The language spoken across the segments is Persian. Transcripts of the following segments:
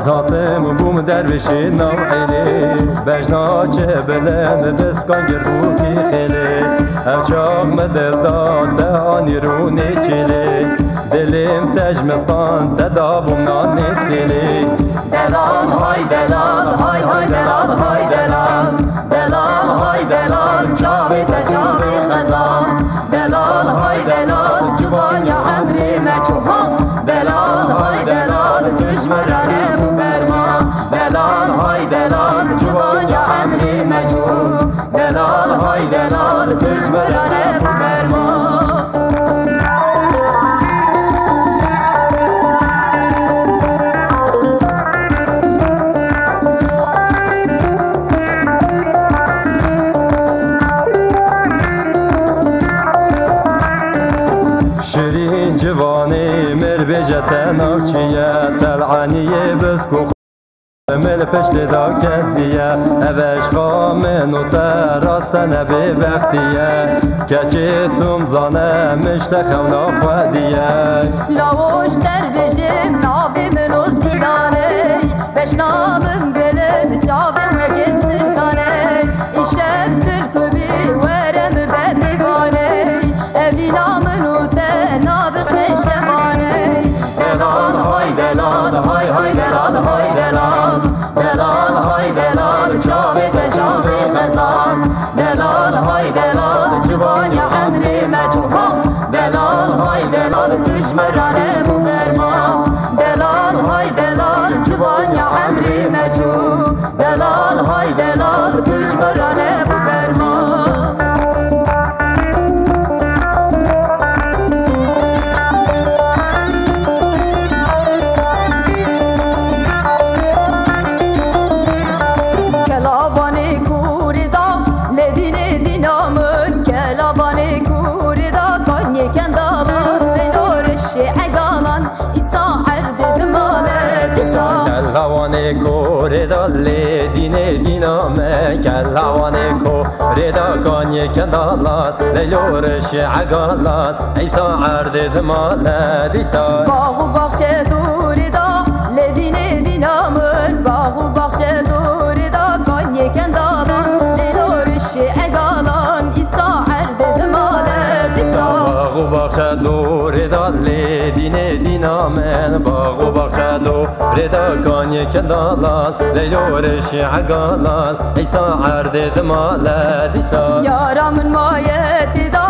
زاتم بوم درویشی نوعیلی بجنا چه بلند دستگان گردو کی خیلی افشاق مدل داد آنی رونی چیلی دلیم تجمستان تدابم نانی سیلی دلال های دلال های های دلال های دلال دلال های دلال چاوی تجاوی غزال دلال های دلال جوان یا عمری مچوها دلال های دلال دجمرانه دلال های دلال جوان یا عمری مجهول دلال های دلال دجمرانه برما شیرین جوانی مر بجت نوچیه تلعانیه بسکو مل پشت دا کسیه اوش خامن و تراستن بی بختیه کچی توم زانه مشت خونا خودیه لاوش در بجم ناوی منوز دیدانه بشنامم بلد جاوم و گستنکانه ایشم دل کبی ورم بمیبانه اوینا منو تنابق نشمانه دلال های دلال های های دلال های دلال دلال های دلال چاوی تجاوی غزال دلال های دلال جوان یا عمری مجوها دلال های دلال دجمرانه برما دلال های دلال جوان یا عمری مجوه دلال های دلال دجمرانه برما کلوانه کو ردا لیدینه دینامه کلوانه کو ردا کانی کندالات لیورش عقالات ایسا عرد دمالت ایسا باغ و باغچه دوری دا لیدینه دینامن باغ و باغچه دوری دا کانی کندالات لیورش عقالات ایسا عرد دمالت ایسا باغ و باغچه دوری دا لیدینه دینامه باغ و باغچه دوری دا کانی کندالات لیورش عقالات ایسا عرد دمالت ایسا یارامن مایت دا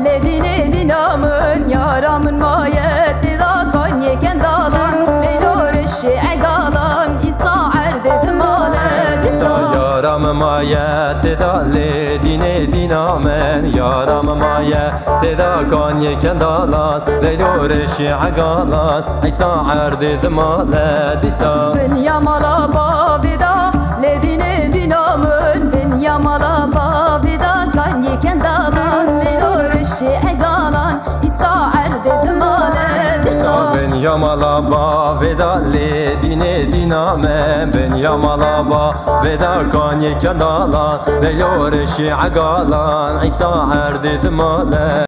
لیدینه دینامن یارامن مایت دا کانی کندالات لیورش عقالات ایسا عرد دمالت ایسا یارم مایت دا لیدینه دینامن یارم مایت دا کانی کندالات لیورش عقالات ایسا عرد دمالت ایسا دنیا مالا بابیدا لیدینه دینامن دنیا مالا بابیدا کانی کندالات لیورش عقالات ایسا عرد دمالت ایسا دنیا مالا بابیدا لیدینه دینامن دنیا مالا بابیدا کانی کندالات لیورش عقالات ایسا عرد دمالت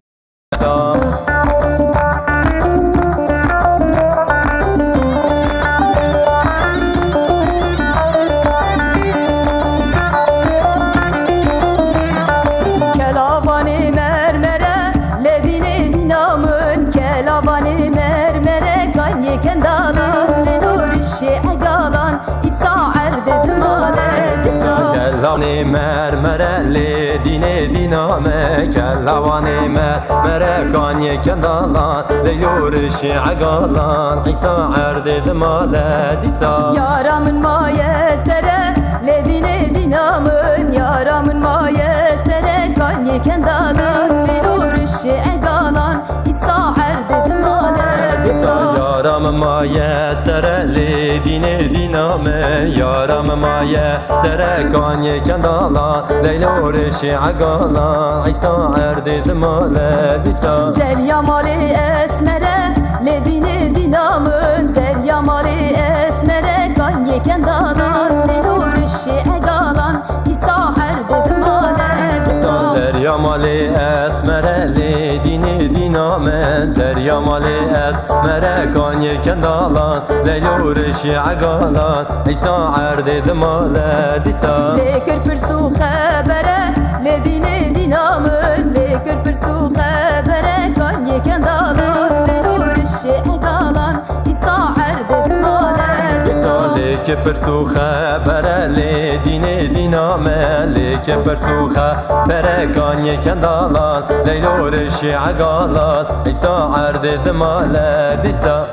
ایسا مرمره لی دینه دینامه کلوانه مرمره کانی کندالان لیورشی عقالان عیسا عرد دماله دیسا یارمın maye sere ledine dinamın yaramın maye sere kanye kendalan lilurşi egalan İsa erde dimale disa yaram maye sere ledine diname yaram maye sere kanye kendalan lilurşi egalan İsa erde dimale disa zel yamali esmere ledine dinamın zel yamali esmere kanye kendalan lilurşi egalan İsa erde dimale disa Zeryamali esmereli dini diname Zeryamali esmere kanye kendalan Leylurişi agalan İsa erdi dimale disa Lekir pirsu xebere ledine dinamın Lekir pirsu xebere kanye kendalan Leylurişi egalan İsa erdi dimale disa Leke persu xebereli dini diname Leke persu xebere kanye kendalan Leylurişi agalan İsa erdi dimale disa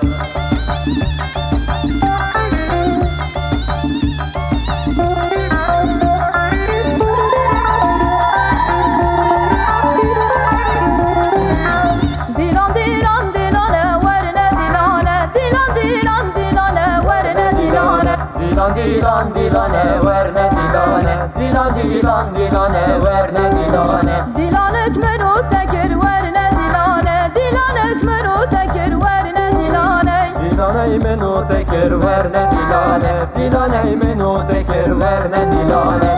Dilan dilane verne dilane Dilan dilane verne dilane Dilan ekmeru tekir verne dilane Dilan ekmeru tekir verne dilane Dilan eymenu tekir verne dilane Dilan eymenu tekir verne dilane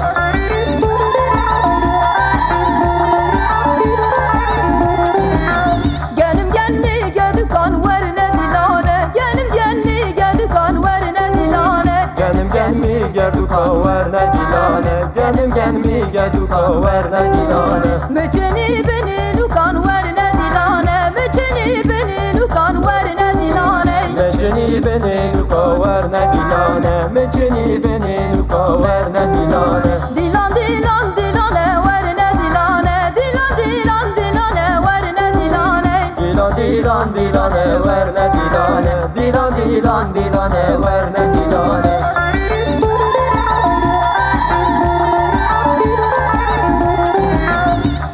Gelim gelmi gedukan verne dilane Gelim gelmi gedukan verne dilane Gelim gelmi gerduka verne dilane Gelim gelmi gerduka verne dilane Meceni beni lukan verne dilane Meceni beni lukan verne dilane Meceni beni luka verne dilane Meceni beni luka verne dilane Dilan dilan dilane verne dilane Dilan dilan dilane verne dilane Dilan dilane verne dilane Dilan dilane verne dilane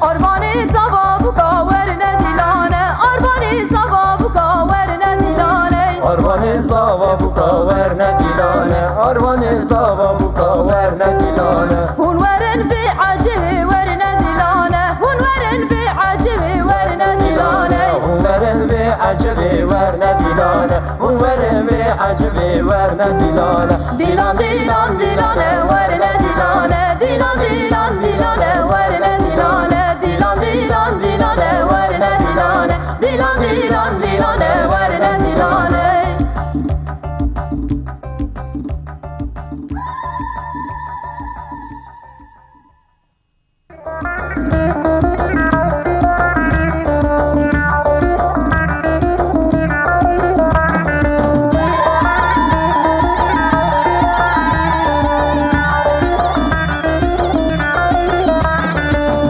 Arbani zavabuka verne dilane Arbani zavabuka verne dilane Arvani zava buka verne dilane Arvani zava buka verne dilane Hun veren fi acibi verne dilane Hun veren fi acibi verne dilane Hunveren ve acibi verne dilane Hunveren ve acibi verne dilane Dilan dilan dilane verne dilane Dilan dilan dilane verne dilane Dilan dilan dilane verne dilane Dilan dilan dilane verne dilane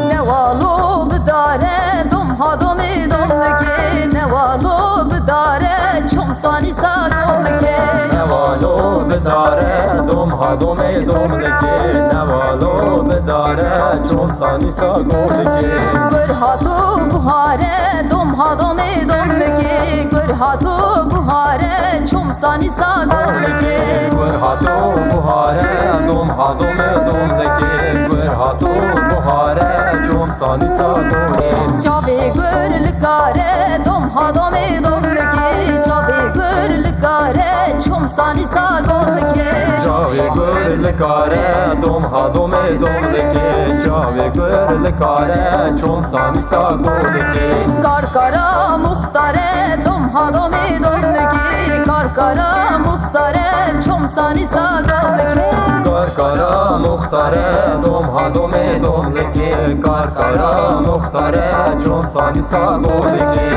Nevalu bidare dom hadomi domlike Nevalu bidare çomsani sadolike Nevalo bedare dom hadome domleke Nevalo bedare çomsani sagoleke Gürhatu buhare dom hadomi domlike Gürhatu buhare çomsani sadolike Gurhatu buhare dom hadome domleke Gurhatu buhare çomsani sagoleke Çavi gürlikare dom hadomi domlike Çavi gürlikare çomsani sadolike Çavi gurlikare dom hadome domleke Çavi gurlikare çomsani sagoleke Karkara muhtare dom hadomi domlike Karkara muhtare çomsani sadolike Karkara muhtare dom hadome domleke Karkara muhtare çomsani sagoleke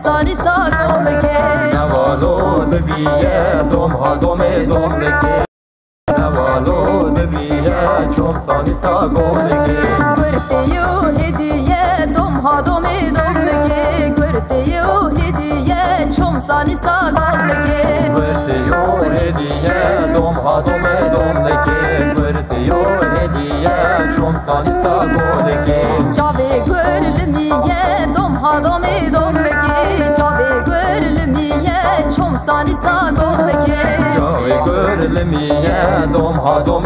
سانی ساگم لکی نوالو دبیه دوم ها دوم لکی نوالو دبیه چوم سانی ساگم لکی گرتیو هدیه دوم ها دوم لکی گرتیو هدیه چوم سانی ساگم لکی گرتیو هدیه دوم ها دوم لکی گرتیو هدیه چوم سانی ساگم لکی چاوی گرلمیه دوم ها دوم لکی چاوی گرلمیه چوم سانی ساگم لکی چاوی گرلمیه دوم ها دوم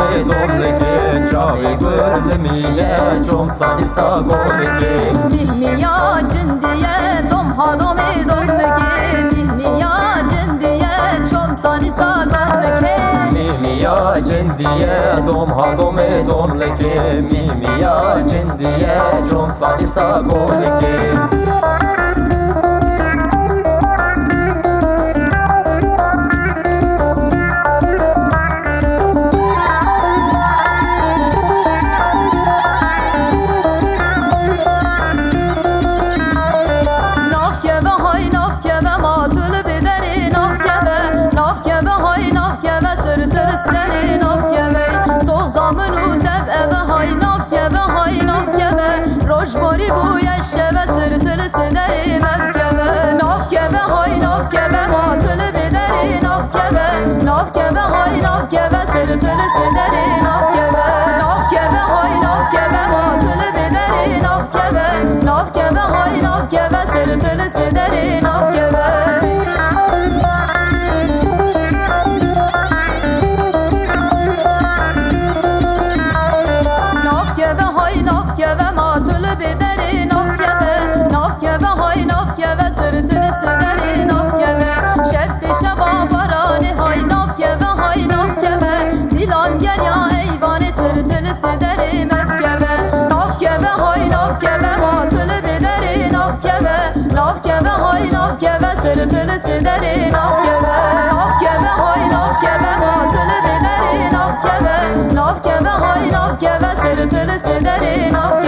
لکی چاوی گرلمیه چوم سانی ساگم لکی میهمیا جندیه دوم ها دوم لکی میهمیا جندیه چوم سانی ساگم لکی میهمیا جندیه دوم ها دوم لکی میهمیا جندیه چوم سانی ساگم لکی روشباری بوی شب سرتل سدری مکبه ناف کبه های ناف کبه ماتل بدری ناف کبه های ناف کبه سرتل سدری ناف کبه های ناف کبه ماتل بدری ناف کبه های ناف کبه سرتل سدری ناف کبه بدری ناف های ناف سرتل سدری ناف شفت شبا برانه های ناف دیلان گریا ایوان ترتل سدری مکبه ناف های ناف ماتل بدری ناف های ناف سرتل سدری ناف های ناف ماتل بدری ناف های ناف سرتل سدری ناف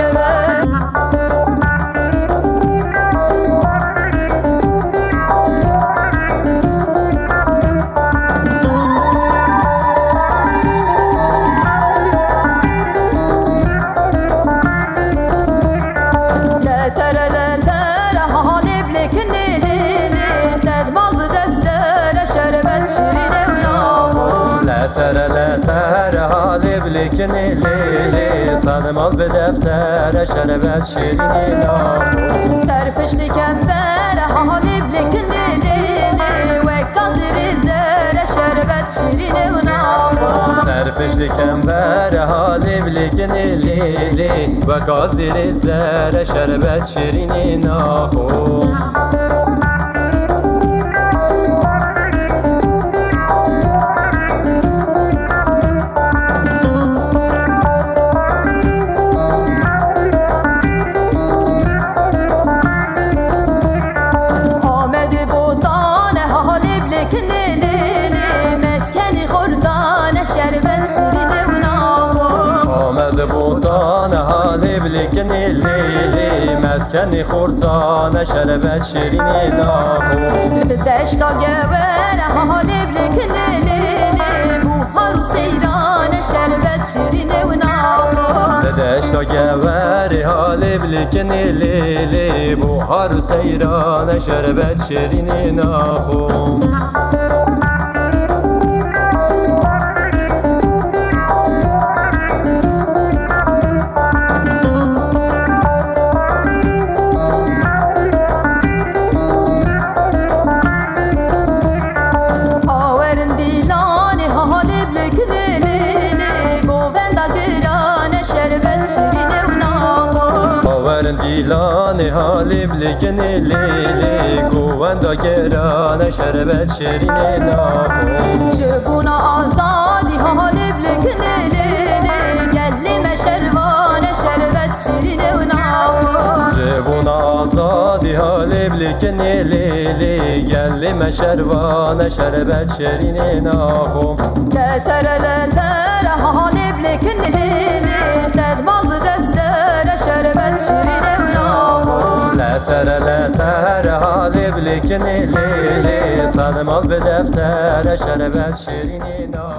لتر حالی بلیکن لیلی صدمال به دفتر شربت شیرینی نامو سرپشت کمبر حالی بلیکن لیلی و قدر زر شربت شیرینی نامو سرپشت کمبر حالی بلیکن لیلی و قدر زر شربت شیرینی نامو آمد بوتان حالی بلیکن لیلی مسکن خورتان شربت شیرینی ناخون دشتا گور حالی بلیکن لیلی بوهار و سیران شربت شیرینی و ناخون دشتا گور حالی بلیکن لیلی بوهار و سیران شربت شیرینی ناخون دیلان حالی بلیکن لیلی گواندا گران شربت شیرینی ناخون شبونا آزادی حالی بلیکن لیلی گلی مشروان شربت شیرینی ناخون شبونا آزادی حالی بلیکن لیلی گلی مشروان شربت شیرینی ناخون لتر حالی بلیکن لیلی صد مال دفتر شربت شیرینی ناخون لتر سهر حالی بلیکنی لیلی سالم آل به دفتر شربت شیرینی نا